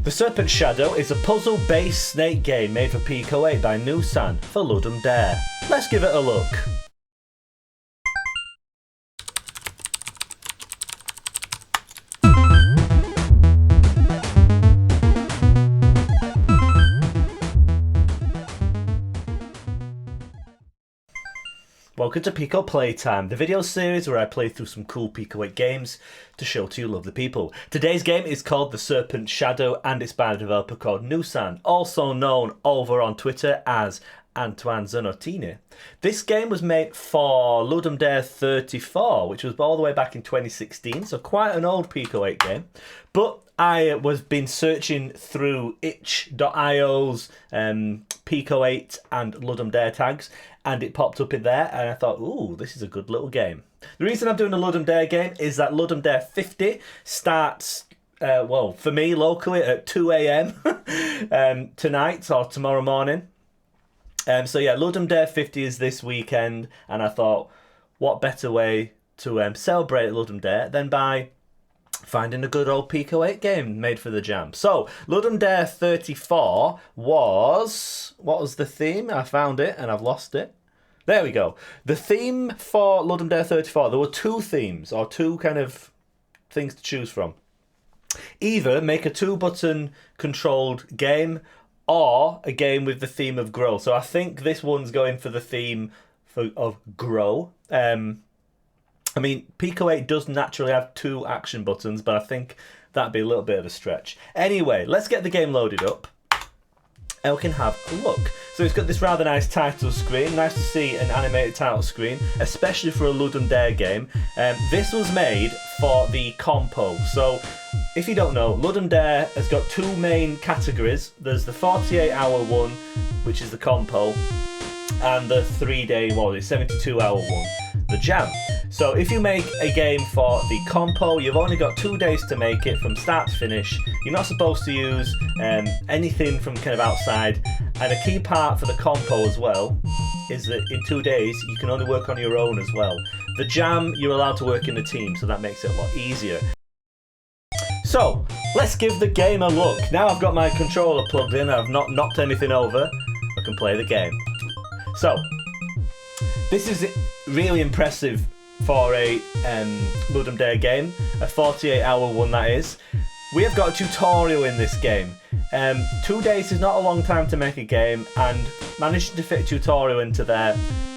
The Serpent Shadow is a puzzle-based snake game made for Pico 8 by Nusan for Ludum Dare. Let's give it a look. Welcome to Pico Playtime, the video series where I play through some cool Pico 8 games to show to you lovely people. Today's game is called The Serpent Shadow and it's by a developer called Nusan, also known over on Twitter as Antoine Zanotini. This game was made for Ludum Dare 34, which was all the way back in 2016, so quite an old Pico 8 game. But I was been searching through itch.io's Pico 8 and Ludum Dare tags, and it popped up in there, and I thought, ooh, this is a good little game. The reason I'm doing a Ludum Dare game is that Ludum Dare 50 starts, well, for me locally at 2 a.m. Tonight or tomorrow morning. So yeah, Ludum Dare 50 is this weekend, and I thought, what better way to celebrate Ludum Dare than by finding a good old Pico 8 game made for the jam. So, Ludum Dare 34 was... What was the theme? I found it, and I've lost it. There we go. The theme for Ludum Dare 34, there were two themes, or two kind of things to choose from. Either make a two-button controlled game, or a game with the theme of grow. So I think this one's going for the theme of grow. I mean, Pico 8 does naturally have two action buttons, but I think that'd be a little bit of a stretch. Anyway, let's get the game loaded up and we can have a look. So it's got this rather nice title screen. Nice to see an animated title screen, especially for a Ludum Dare game. This was made for the compo. So if you don't know, Ludum Dare has got two main categories. There's the 48-hour one, which is the compo, and the 3-day, well, the 72-hour one, the jam. So if you make a game for the compo, you've only got 2 days to make it from start to finish. You're not supposed to use anything from kind of outside. And a key part for the compo as well is that in 2 days you can only work on your own as well. The jam, you're allowed to work in a team, so that makes it a lot easier. So let's give the game a look. Now I've got my controller plugged in, I've not knocked anything over, I can play the game. So this is really impressive for a Ludum Dare game, a 48-hour one that is. We have got a tutorial in this game. 2 days is not a long time to make a game, and managing to fit a tutorial into there,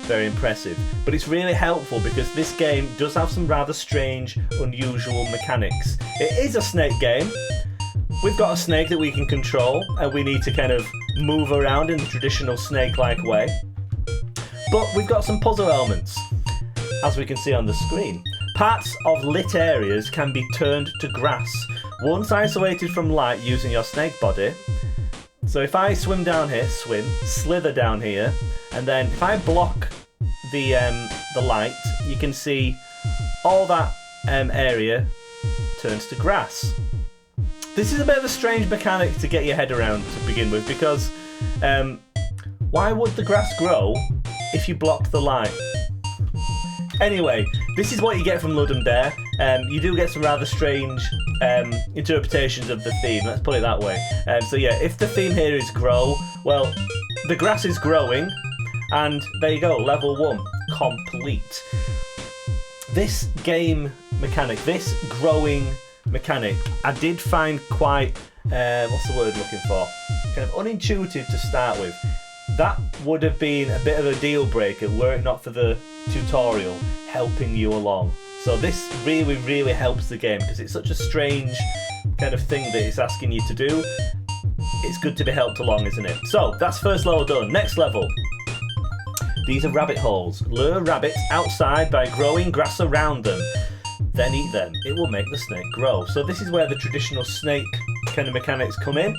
very impressive. But it's really helpful because this game does have some rather strange, unusual mechanics. It is a snake game. We've got a snake that we can control, and we need to kind of move around in the traditional snake-like way. But we've got some puzzle elements, as we can see on the screen. Parts of lit areas can be turned to grass, once isolated from light using your snake body. So if I swim down here, slither down here, and then if I block the light, you can see all that area turns to grass. This is a bit of a strange mechanic to get your head around to begin with, because why would the grass grow if you blocked the light? Anyway, this is what you get from Ludum Dare. You do get some rather strange interpretations of the theme, let's put it that way. So yeah, if the theme here is grow, well, the grass is growing, and there you go, level 1, complete. This game mechanic, this growing mechanic, I did find quite, what's the word I'm looking for? Kind of unintuitive to start with. That would have been a bit of a deal breaker were it not for the tutorial helping you along. So this really, really helps the game because it's such a strange kind of thing that it's asking you to do. It's good to be helped along, isn't it? So that's first level done. Next level. These are rabbit holes. Lure rabbits outside by growing grass around them. Then eat them. It will make the snake grow. So this is where the traditional snake kind of mechanics come in.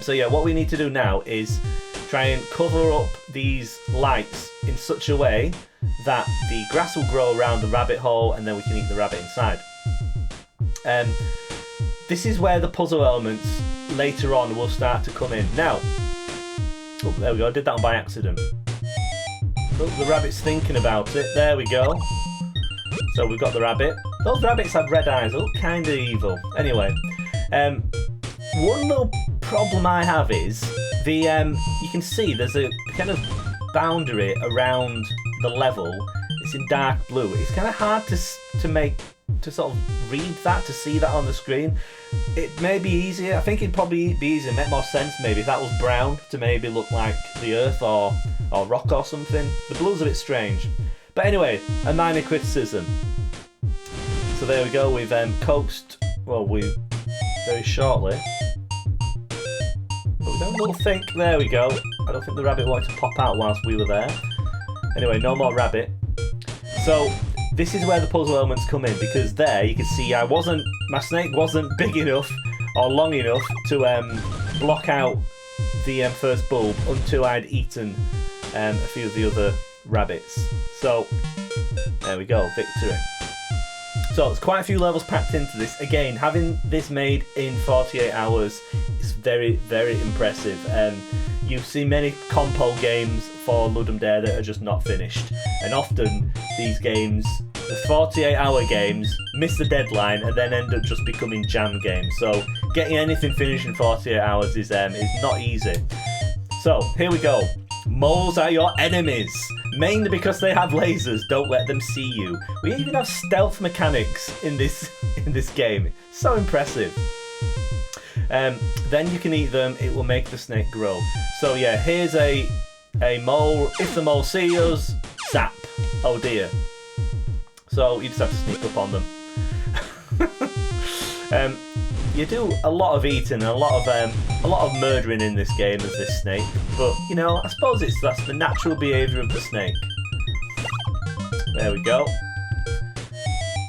So yeah, what we need to do now is try and cover up these lights in such a way that the grass will grow around the rabbit hole and then we can eat the rabbit inside. This is where the puzzle elements later on will start to come in. Now, oh, there we go, I did that one by accident. Oh, the rabbit's thinking about it. There we go. So we've got the rabbit. Those rabbits have red eyes, they look kind of evil. Anyway, One little problem I have is the you can see there's a kind of boundary around the level. It's in dark blue. It's kind of hard to sort of read that, to see that on the screen. It may be easier. I think it'd probably be easier, make more sense maybe if that was brown to maybe look like the earth or rock or something. The blue's a bit strange. But anyway, a minor criticism. So there we go, we've coaxed, well, very shortly. But we don't little think, there we go. I don't think the rabbit wanted to pop out whilst we were there. Anyway, no more rabbit. So this is where the puzzle elements come in, because there you can see my snake wasn't big enough or long enough to block out the first bulb until I'd eaten a few of the other rabbits. So there we go, victory. So there's quite a few levels packed into this. Again, having this made in 48 hours is very, very impressive. You've seen many compo games for Ludum Dare that are just not finished, and often these games, the 48-hour games, miss the deadline and then end up just becoming jam games. So getting anything finished in 48 hours is not easy. So here we go. Moles are your enemies, mainly because they have lasers. Don't let them see you. We even have stealth mechanics in this game. So impressive. Then you can eat them. It will make the snake grow. So yeah, here's a mole. If the mole sees us, zap. Oh dear. So you just have to sneak up on them. You do a lot of eating and a lot of murdering in this game as this snake, but you know, I suppose that's the natural behaviour of the snake. There we go.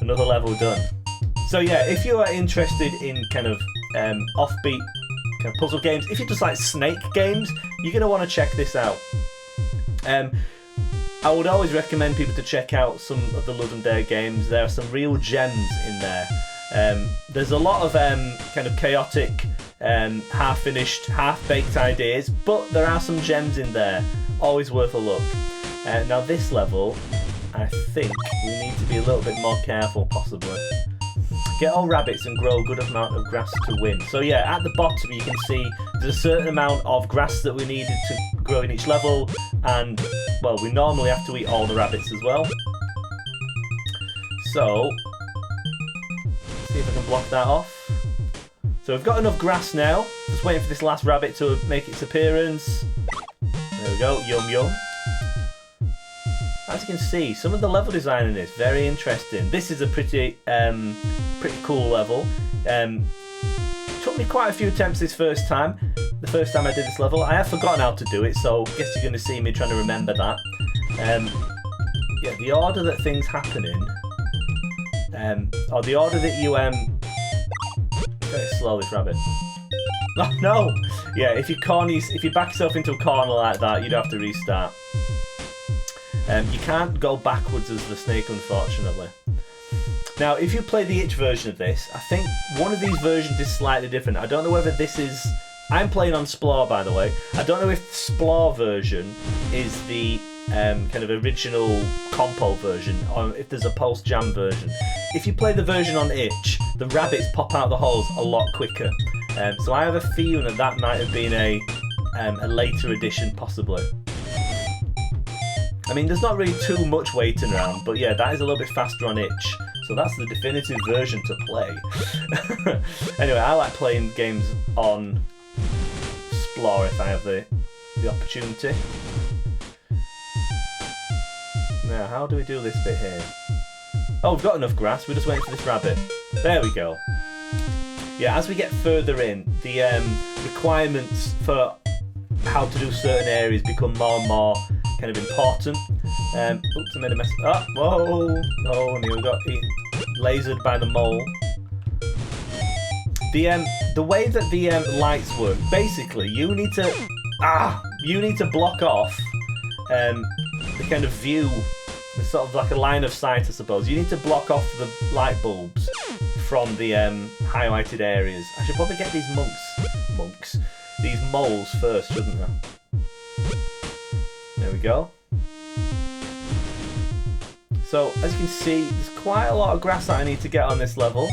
Another level done. So yeah, if you are interested in kind of offbeat kind of puzzle games, if you just like snake games, you're going to want to check this out. I would always recommend people to check out some of the Ludum Dare games. There are some real gems in there. There's a lot of kind of chaotic, half-finished, half-baked ideas, but there are some gems in there. Always worth a look. Now this level, I think we need to be a little bit more careful, possibly. Get all rabbits and grow a good amount of grass to win. So yeah, at the bottom you can see there's a certain amount of grass that we needed to grow in each level, and well, we normally have to eat all the rabbits as well. So see if I can block that off. So we've got enough grass now. Just waiting for this last rabbit to make its appearance. There we go, yum yum. As you can see, some of the level design in this, very interesting. This is a pretty cool level. Took me quite a few attempts this first time. The first time I did this level. I have forgotten how to do it, so I guess you're going to see me trying to remember that. Yeah, the order that things happen in, or the order that you very slow, this rabbit. Oh no! Yeah, if you back yourself into a corner like that, you'd have to restart. You can't go backwards as the snake, unfortunately. Now, if you play the itch version of this, I think one of these versions is slightly different. I don't know whether this is... I'm playing on Splore, by the way. I don't know if the Splore version is the kind of original compo version, or if there's a post-jam version. If you play the version on itch, the rabbits pop out the holes a lot quicker. So I have a feeling that might have been a later edition, possibly. I mean, there's not really too much waiting around, but yeah, that is a little bit faster on itch. So that's the definitive version to play. Anyway, I like playing games on Splore if I have the opportunity. Now, how do we do this bit here? Oh, we've got enough grass. We're just waiting for this rabbit. There we go. Yeah, as we get further in, the requirements for how to do certain areas become more and more kind of important. Oops, I made a mess. Oh, whoa! Oh, we got lasered by the mole. The way that the lights work, basically, you need to block off the kind of view, it's sort of like a line of sight, I suppose. You need to block off the light bulbs from the highlighted areas. I should probably get these these moles first, shouldn't I? There we go. So, as you can see, there's quite a lot of grass that I need to get on this level.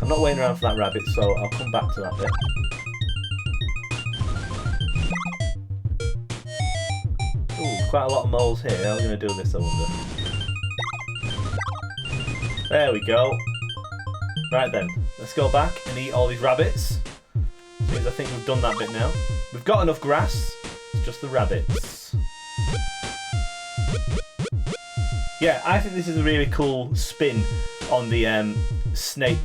I'm I'm not waiting around for that rabbit, so I'll come back to that bit. Ooh, quite a lot of moles here. How are we going to do this, I wonder? There we go. Right then, let's go back and eat all these rabbits. Because I think we've done that bit now. We've got enough grass. It's just the rabbits. Yeah, I think this is a really cool spin on the snake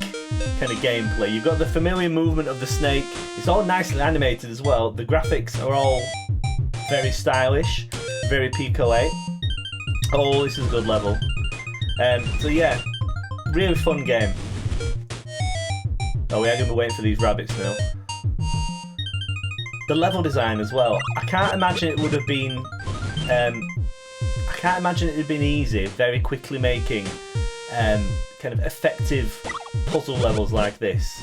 kind of gameplay. You've got the familiar movement of the snake. It's all nicely animated as well. The graphics are all very stylish, very Pico 8. Oh, this is a good level. So yeah, really fun game. Oh, we are going to be waiting for these rabbits now. The level design as well. I can't imagine it would have been. I can't imagine it would have been easy, very quickly making kind of effective puzzle levels like this.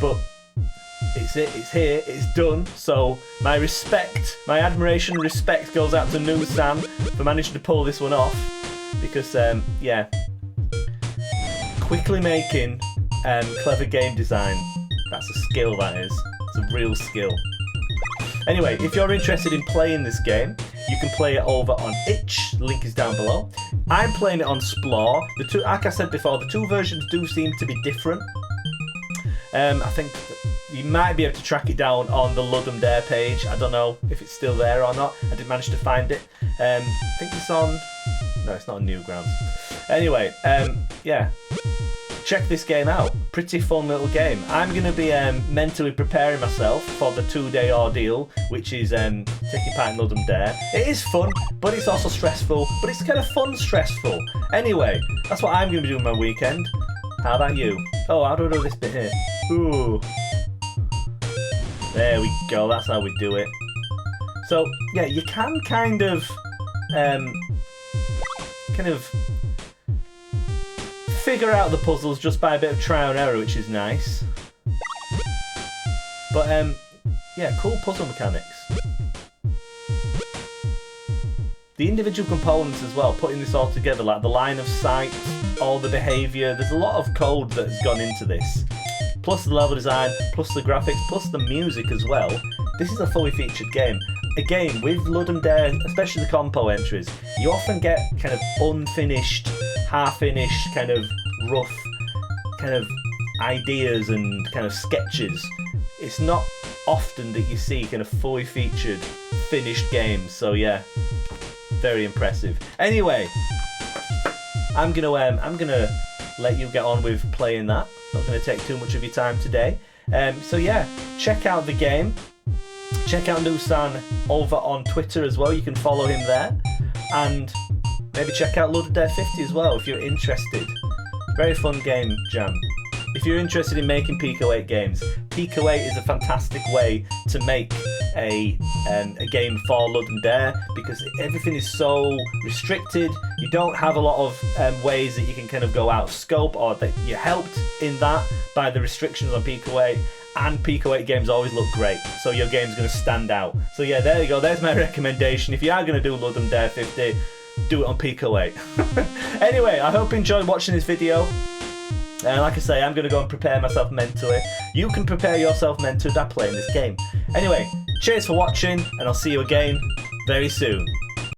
But it's here, it's done. So my respect, my admiration and respect goes out to Nusan for managing to pull this one off. Because yeah, quickly making clever game design, that's a skill, that is. It's a real skill. Anyway, if you're interested in playing this game, you can play it over on itch, link is down below. I'm playing it on Splore. The two, like I said before, the two versions do seem to be different. I think you might be able to track it down on the Ludum Dare page. I don't know if it's still there or not. I didn't manage to find it. I think it's on... No, it's not on Newgrounds. Anyway, yeah. Check this game out. Pretty fun little game. I'm going to be mentally preparing myself for the 2-day ordeal, which is taking part in Ludum Dare. It is fun, but it's also stressful. But it's kind of fun stressful. Anyway, that's what I'm going to be doing my weekend. How about you? Oh, how do I do this bit here? Ooh. There we go. That's how we do it. So, yeah, you can kind of figure out the puzzles just by a bit of trial and error, which is nice. But yeah, cool puzzle mechanics. The individual components as well, putting this all together, like the line of sight, all the behaviour, there's a lot of code that has gone into this. Plus the level design, plus the graphics, plus the music as well. This is a fully featured game. Again, with Ludum Dare, especially the compo entries, you often get kind of unfinished, half-finished, kind of rough kind of ideas and kind of sketches. It's not often that you see kind of fully featured, finished games. So yeah, very impressive. Anyway, I'm gonna let you get on with playing that. Not gonna take too much of your time today. So yeah, check out the game. Check out Nusan over on Twitter as well. You can follow him there. And maybe check out Ludum Dare 50 as well if you're interested. Very fun game jam. If you're interested in making Pico 8 games, Pico 8 is a fantastic way to make a game for Ludum Dare because everything is so restricted. You don't have a lot of ways that you can kind of go out of scope, or that you're helped in that by the restrictions on Pico 8. And Pico 8 games always look great, so your game's going to stand out. So yeah, there you go, there's my recommendation. If you are going to do Ludum Dare 50, do it on Pico 8. Anyway, I hope you enjoyed watching this video. Like I say, I'm going to go and prepare myself mentally. You can prepare yourself mentally by playing this game. Anyway, cheers for watching, and I'll see you again very soon.